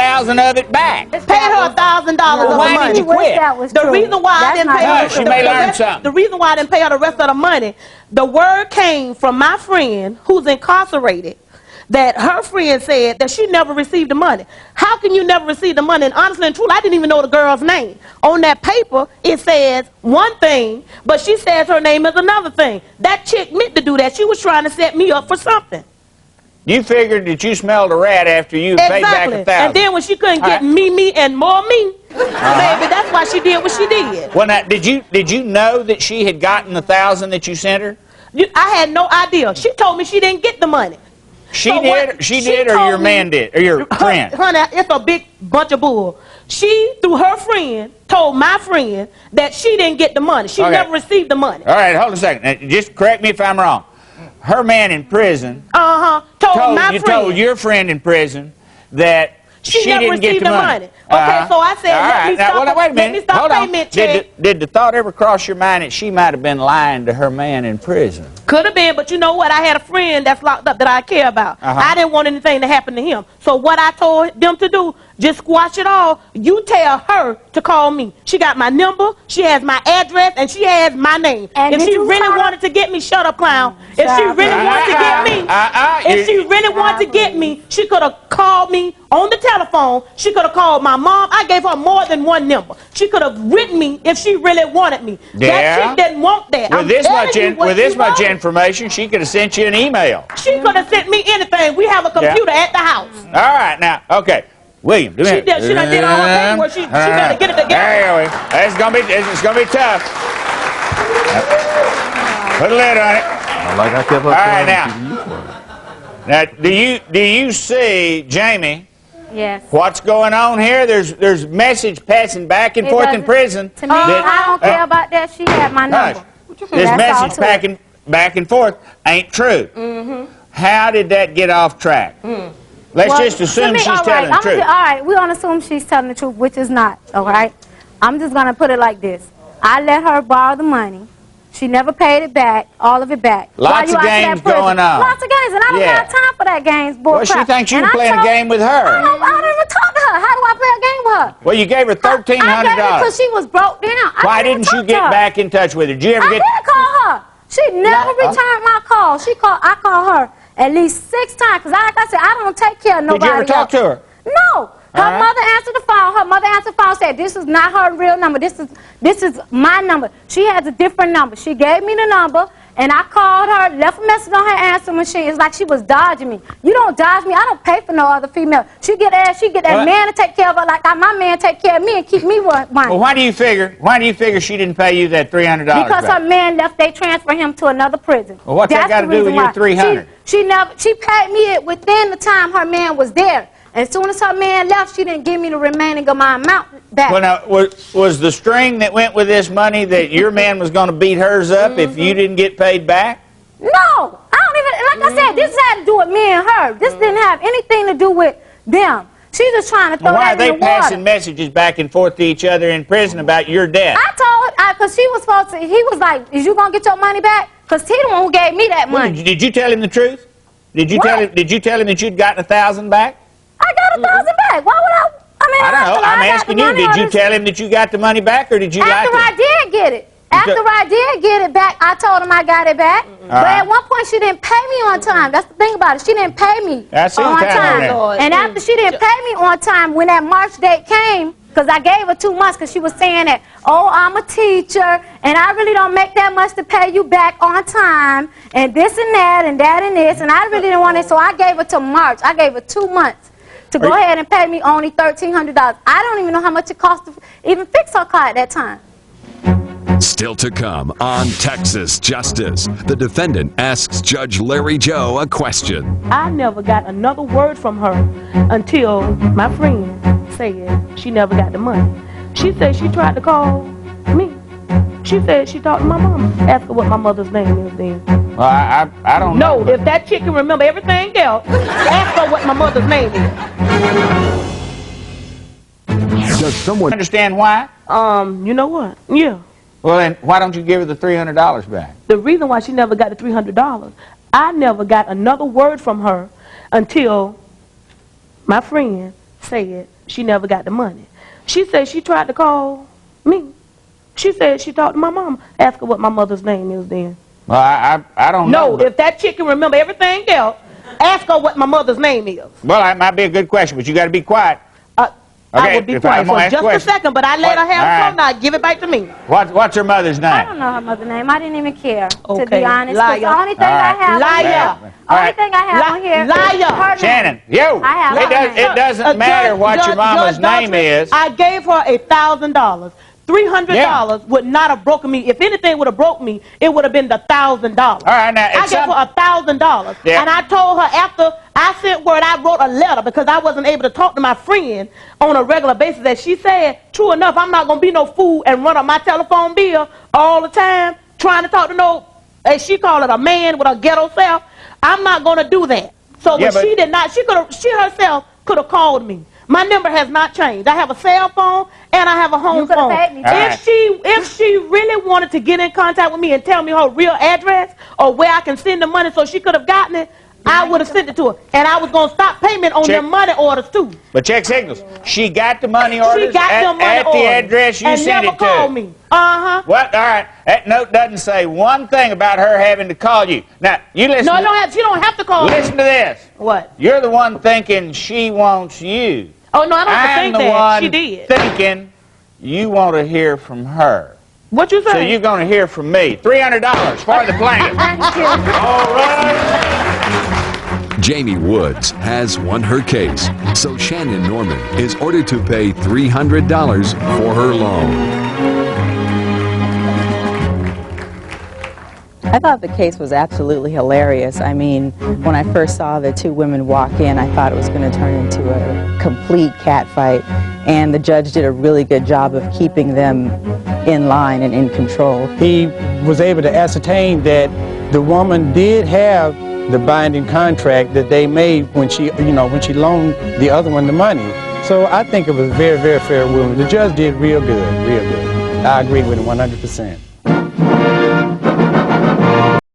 1,000 of it back. Paid her $1,000 of the Why money. did you quit? The reason why I didn't pay her, she may learn something. The reason why I didn't pay her the rest of the money, the word came from my friend who's incarcerated, that her friend said that she never received the money. How can you never receive the money? And honestly and truly, I didn't even know the girl's name. On that paper, it says one thing, but she says her name is another thing. That chick meant to do that. She was trying to set me up for something. You figured that you smelled a rat after you paid back $1,000. And then when she couldn't get me, and more me, baby, that's why she did what she did. Well, now, did you know that she had gotten the $1,000 that you sent her? I had no idea. She told me she didn't get the money. She did, or your man did, or your friend? Honey, it's a big bunch of bull. She, through her friend, told my friend that she didn't get the money. She never received the money. All right, hold on a second. Now, just correct me if I'm wrong. Her man in prison told your friend in prison that she never didn't get received the money. Okay, so I said, let me stop payment check. Did the thought ever cross your mind that she might have been lying to her man in prison? Could have been, but you know what? I had a friend that's locked up that I care about. I didn't want anything to happen to him. So what I told them to do, just squash it all. You tell her to call me. She got my number, she has my address, and she has my name. And if she really wanted to get me, shut up, clown. If she really wanted to get me, if she really wanted to get me, she could have called me on the telephone. She could have called my mom. I gave her more than one number. She could have written me if she really wanted me. That chick didn't want that. With this much information, she could have sent you an email. She could have sent me anything. We have a computer at the house. All right, now, okay. William, do me. She done did all her paperwork. She better get it together. There we go. It's gonna be tough. Put a lid on it. Like I kept all right, now, do you see, Jamie? Yes. What's going on here? There's message passing back and forth in prison. To me, I don't care about that. She had my number. This message packing back and forth ain't true. How did that get off track? Let's just assume she's telling the truth. All right, we're going to assume she's telling the truth, which is not, all right? I'm just going to put it like this. I let her borrow the money. She never paid it back, all of it back. Lots of games going on. Lots of games, and I don't have time for that games, boy. Well, she thinks you're playing a game with her. I don't even talk to her. How do I play a game with her? Well, you gave her $1,300. I gave her because she was broke down. Why didn't you get back in touch with her? Did you ever I did call her. She never returned my call. I called her at least 6 times, because like I said, I don't take care of nobody else. Did you ever talk to her? No. Her mother answered the phone. Her mother answered the phone, said, this is not her real number. This is my number. She has a different number. She gave me the number, and I called her, left a message on her answer machine. It's like she was dodging me. You don't dodge me. I don't pay for no other female. She get that man to take care of her like my man take care of me and keep me money. Well, why do you figure she didn't pay you that $300 Because back? her man left, they transferred him to another prison. Well, what's that got to do with your $300? She paid me it within the time her man was there. As soon as her man left, she didn't give me the remaining of my amount back. Well, now, was the string that went with this money that your man was going to beat hers up if you didn't get paid back? No. I don't even, like I said, this had to do with me and her. This didn't have anything to do with them. She's just trying to throw that in the water. Why are they passing messages back and forth to each other in prison about your debt? I told her, because she was supposed to, he was like, is you going to get your money back? Because he the one who gave me that money. Well, did you tell him the truth? Did you tell him that you'd gotten $1,000 back? I got $1,000 back. Why would I? I don't know. I'm asking you, did you tell him that you got the money back, or did you lie to him? After I did get it. After I did get it back, I told him I got it back. But at one point, she didn't pay me on time. That's the thing about it. She didn't pay me on time. And after she didn't pay me on time, when that March date came, because I gave her 2 months, because she was saying that, oh, I'm a teacher, and I really don't make that much to pay you back on time, and this and that, and that and this, and I really didn't want it, so I gave her to March. I gave her 2 months to go ahead and pay me only $1,300. I don't even know how much it cost to even fix her car at that time. Still to come on Texas Justice. The defendant asks Judge Larry Joe a question. I never got another word from her until my friend said she never got the money. She said she tried to call me. She said she talked to my mama. Ask her what my mother's name is then. Well, I don't know. No, if that chick can remember everything else, ask her what my mother's name is. Does someone understand why? You know what? Yeah. Well, then why don't you give her the $300 back? The reason why she never got the $300, I never got another word from her until my friend said she never got the money. She said she tried to call me. She said she talked to my mama. Ask her what my mother's name is then. Well, I don't know. No, if that chick can remember everything else, ask her what my mother's name is. Well, that might be a good question, but you got to be quiet. I would be quiet for just a second, but I let her have some. Now give it back to me. What's her mother's name? I don't know her mother's name. I didn't even care, to Okay. be honest. Liar. The only thing I have on here, Liar. Shannon, it doesn't matter what your mama's name is. I gave her $1,000. $300 would not have broken me. If anything would have broke me, it would have been the $1,000. All right, now I gave her $1,000, and I told her after I sent word, I wrote a letter because I wasn't able to talk to my friend on a regular basis. That she said, true enough, I'm not gonna be no fool and run up my telephone bill all the time trying to talk to no, as she called it, a man with a ghetto self. I'm not gonna do that. So when she did not, she herself could have called me. My number has not changed. I have a cell phone and I have a home phone. If she really wanted to get in contact with me and tell me her real address or where I can send the money so she could have gotten it, I would have sent it to her. And I was going to stop payment on their money orders too. But check signals. She got the money orders the address you sent it to. And never called me. What? All right. That note doesn't say one thing about her having to call you. Now, you listen. No, she don't have to call me. Listen to this. What? You're the one thinking she wants you. Oh, no, I don't have to think that. She did. Thinking you want to hear from her. What you say? So you're going to hear from me. $300 for the plaintiff. All right. Jamie Woods has won her case, so Shannon Norman is ordered to pay $300 for her loan. I thought the case was absolutely hilarious. I mean, when I first saw the two women walk in, I thought it was going to turn into a complete catfight, and the judge did a really good job of keeping them in line and in control. He was able to ascertain that the woman did have the binding contract that they made when she, when she loaned the other one the money. So I think it was a very, very fair ruling. The judge did real good, real good. I agree with him 100%.